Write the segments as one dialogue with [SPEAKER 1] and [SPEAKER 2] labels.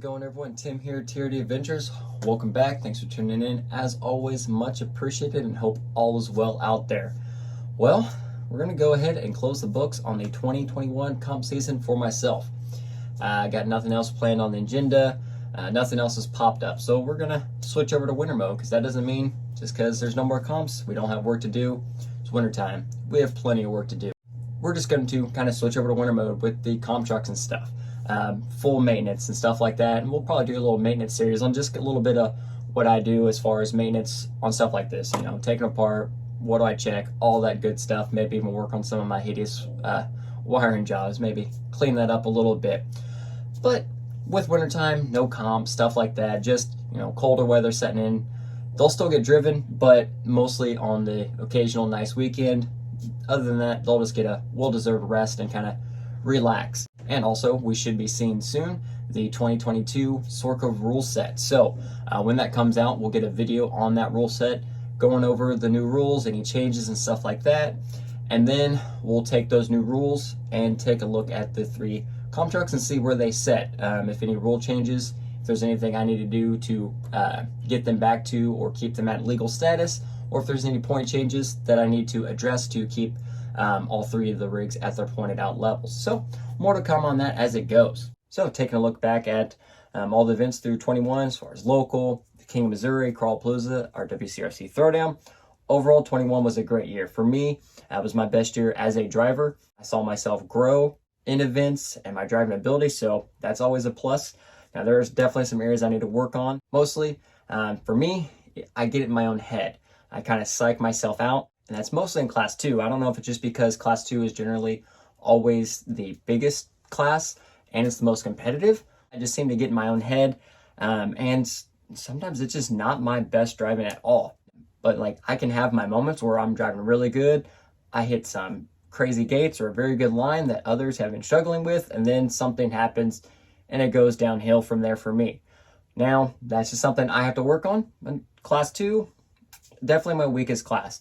[SPEAKER 1] going, everyone? Tim here, TRD Adventures. Welcome back. Thanks for tuning in. As always, much appreciated and hope all is well out there. Well, we're going to go ahead and close the books on the 2021 comp season for myself. I got nothing else planned on the agenda. Nothing else has popped up. So we're going to switch over to winter mode, because that doesn't mean just because there's no more comps, we don't have work to do. It's winter time. We have plenty of work to do. We're just going to kind of switch over to winter mode with the comp trucks and stuff. Full maintenance and stuff like that, and we'll probably do a little maintenance series on just a little bit of what I do as far as maintenance on stuff like this, taking apart, what do I check, all that good stuff. Maybe even work on some of my hideous wiring jobs, maybe clean that up a little bit. But with wintertime, no comp, stuff like that, just colder weather setting in, they'll still get driven, but mostly on the occasional nice weekend. Other than that, they'll just get a well-deserved rest and kind of relax. And also, we should be seeing soon the 2022 Sorco Rule Set. So when that comes out, we'll get a video on that rule set, going over the new rules, any changes and stuff like that. And then we'll take those new rules and take a look at the 3 comp trucks and see where they set. If any rule changes, if there's anything I need to do to get them back to or keep them at legal status, or if there's any point changes that I need to address to keep all 3 of the rigs at their pointed out levels. So more to come on that as it goes. So taking a look back at all the events through 21 as far as local, the King of Missouri, Crawlapalooza, our Wcrc Throwdown. Overall, 21 was a great year. For me, that was my best year as a driver. I saw myself grow in events and my driving ability, so that's always a plus. Now, there's definitely some areas I need to work on. Mostly, for me, I get it in my own head. I kind of psych myself out, and that's mostly in Class 2. I don't know if it's just because Class 2 is generally always the biggest class and it's the most competitive. I just seem to get in my own head, and sometimes it's just not my best driving at all. But I can have my moments where I'm driving really good. I hit some crazy gates or a very good line that others have been struggling with, and then something happens and it goes downhill from there for me. Now, that's just something I have to work on. And Class 2, definitely my weakest class.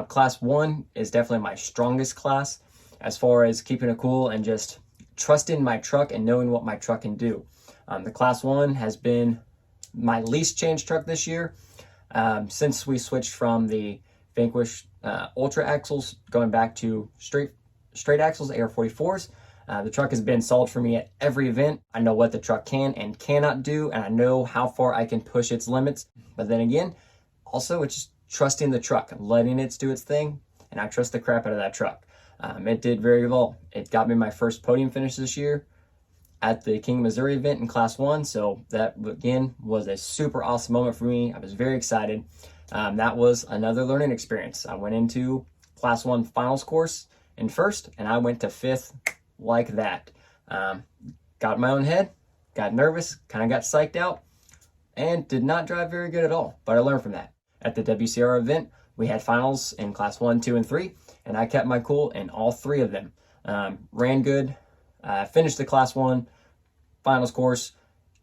[SPEAKER 1] Class 1 is definitely my strongest class as far as keeping it cool and just trusting my truck and knowing what my truck can do. The Class 1 has been my least changed truck this year. Since we switched from the Vanquish Ultra axles going back to straight axles, AR44s, the truck has been solid for me at every event. I know what the truck can and cannot do, and I know how far I can push its limits. But then again, also it's just trusting the truck, letting it do its thing, and I trust the crap out of that truck. It did very well. It got me my first podium finish this year at the King of Missouri event in Class 1, so that, again, was a super awesome moment for me. I was very excited. That was another learning experience. I went into Class 1 finals course in first, and I went to 5th like that. Got in my own head, got nervous, kind of got psyched out, and did not drive very good at all, but I learned from that. At the WCR event, we had finals in Class 1, 2, and 3, and I kept my cool in all 3 of them. Ran good, finished the Class 1 finals course.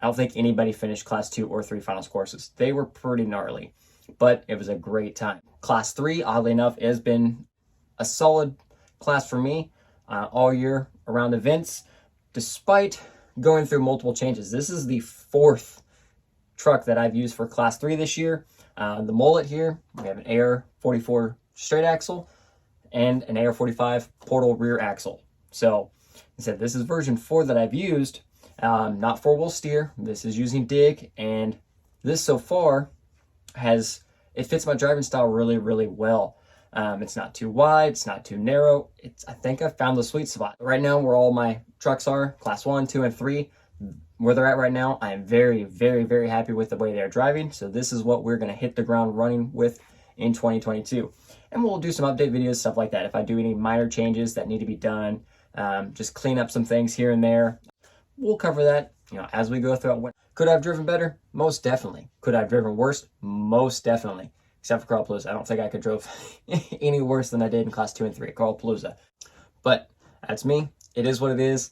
[SPEAKER 1] I don't think anybody finished Class 2 or 3 finals courses. They were pretty gnarly, but it was a great time. Class 3, oddly enough, has been a solid class for me all year around events, despite going through multiple changes. This is the 4th truck that I've used for Class 3 this year. The mullet here, we have an AR44 straight axle and an AR45 portal rear axle. So I said this is version 4 that I've used, not 4-wheel steer. This is using dig, and this so far it fits my driving style really, really well. It's not too wide, it's not too narrow. I think I've found the sweet spot. Right now, where all my trucks are, Class 1, 2, and 3, where they're at right now, I am very, very, very happy with the way they're driving. So this is what we're going to hit the ground running with in 2022. And we'll do some update videos, stuff like that. If I do any minor changes that need to be done, just clean up some things here and there, we'll cover that as we go through it. Could I have driven better? Most definitely. Could I have driven worse? Most definitely. Except for Crawlapalooza. I don't think I could drove any worse than I did in Class 2 and 3 at Crawlapalooza. But that's me. It is what it is.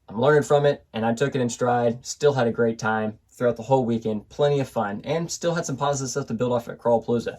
[SPEAKER 1] I'm learning from it, and I took it in stride. Still had a great time throughout the whole weekend. Plenty of fun, and still had some positive stuff to build off at Crawlapalooza.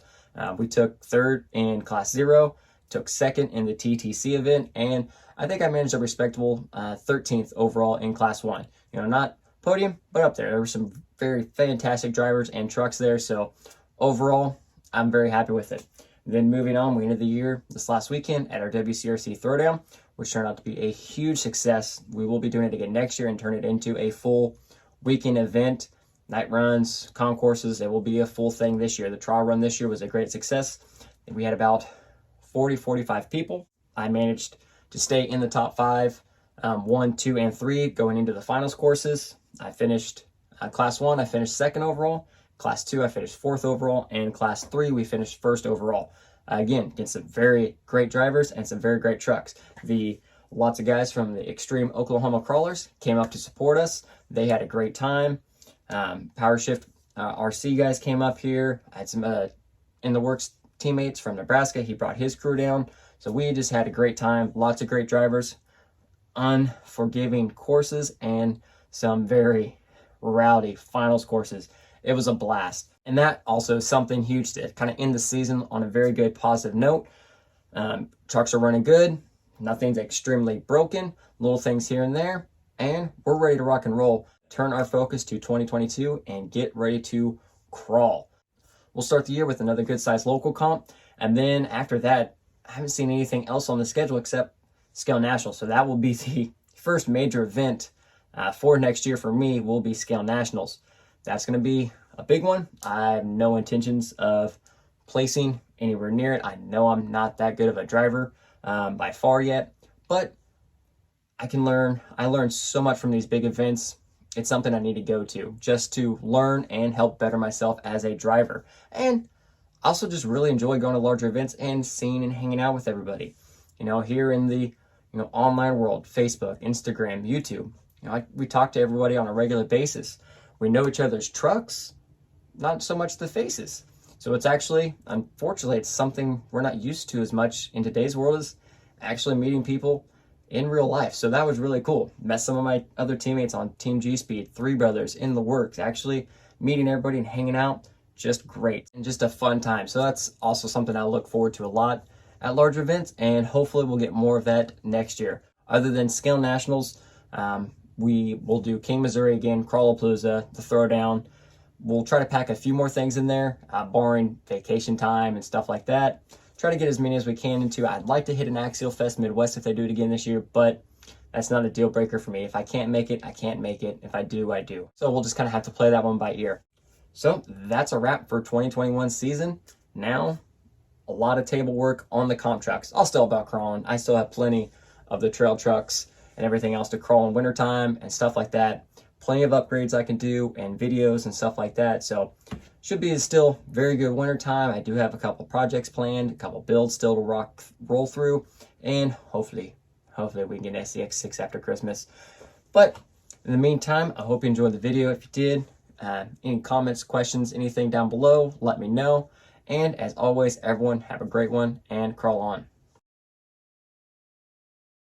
[SPEAKER 1] We took 3rd in Class 0, took 2nd in the TTC event, and I think I managed a respectable 13th overall in Class 1. Not podium, but up there. There were some very fantastic drivers and trucks there. So overall, I'm very happy with it. Then moving on, we ended the year this last weekend at our Wcrc Throwdown, which turned out to be a huge success. We will be doing it again next year and turn it into a full weekend event, night runs, concourses. It will be a full thing this year. The trial run this year was a great success. We had about 45 people. I managed to stay in the top 5, 1, 2, and 3 going into the finals courses. I finished Class 1, I finished 2nd overall. Class 2, I finished 4th overall. And Class 3, we finished 1st overall. Again, against some very great drivers and some very great trucks. Lots of guys from the Extreme Oklahoma Crawlers came up to support us. They had a great time. Power Shift RC guys came up here. I had some in the works teammates from Nebraska. He brought his crew down. So we just had a great time. Lots of great drivers, unforgiving courses, and some very rowdy finals courses. It was a blast. And that also is something huge to kind of end the season on a very good positive note. Trucks are running good. Nothing's extremely broken. Little things here and there. And we're ready to rock and roll. Turn our focus to 2022 and get ready to crawl. We'll start the year with another good sized local comp. And then after that, I haven't seen anything else on the schedule except Scale National. So that will be the first major event for next year for me, will be Scale Nationals. That's going to be a big one. I have no intentions of placing anywhere near it. I know I'm not that good of a driver by far yet, but I can learn. I learned so much from these big events. It's something I need to go to just to learn and help better myself as a driver. And I also just really enjoy going to larger events and seeing and hanging out with everybody. Here in the online world, Facebook, Instagram, YouTube. We talk to everybody on a regular basis. We know each other's trucks, not so much the faces. So it's actually, unfortunately, it's something we're not used to as much in today's world, is actually meeting people in real life. So that was really cool. Met some of my other teammates on Team G Speed, Three Brothers, in the works. Actually meeting everybody and hanging out, just great and just a fun time. So that's also something I look forward to a lot at larger events, and hopefully we'll get more of that next year. Other than Scale Nationals, we will do King Missouri again, Crawlapalooza, the Throwdown. We'll try to pack a few more things in there, barring vacation time and stuff like that. Try to get as many as we can into. I'd like to hit an Axial Fest Midwest if they do it again this year, but that's not a deal breaker for me. If I can't make it, I can't make it. If I do, I do. So we'll just kind of have to play that one by ear. So that's a wrap for 2021 season. Now, a lot of table work on the comp trucks. I'll still about crawling. I still have plenty of the trail trucks and everything else to crawl in wintertime and stuff like that. Plenty of upgrades I can do and videos and stuff like that. So should be still very good wintertime. I do have a couple projects planned, a couple builds still to roll through, and hopefully we can get an SCX6 after Christmas. But in the meantime, I hope you enjoyed the video. If you did, any comments, questions, anything down below, let me know. And as always, everyone have a great one and crawl on.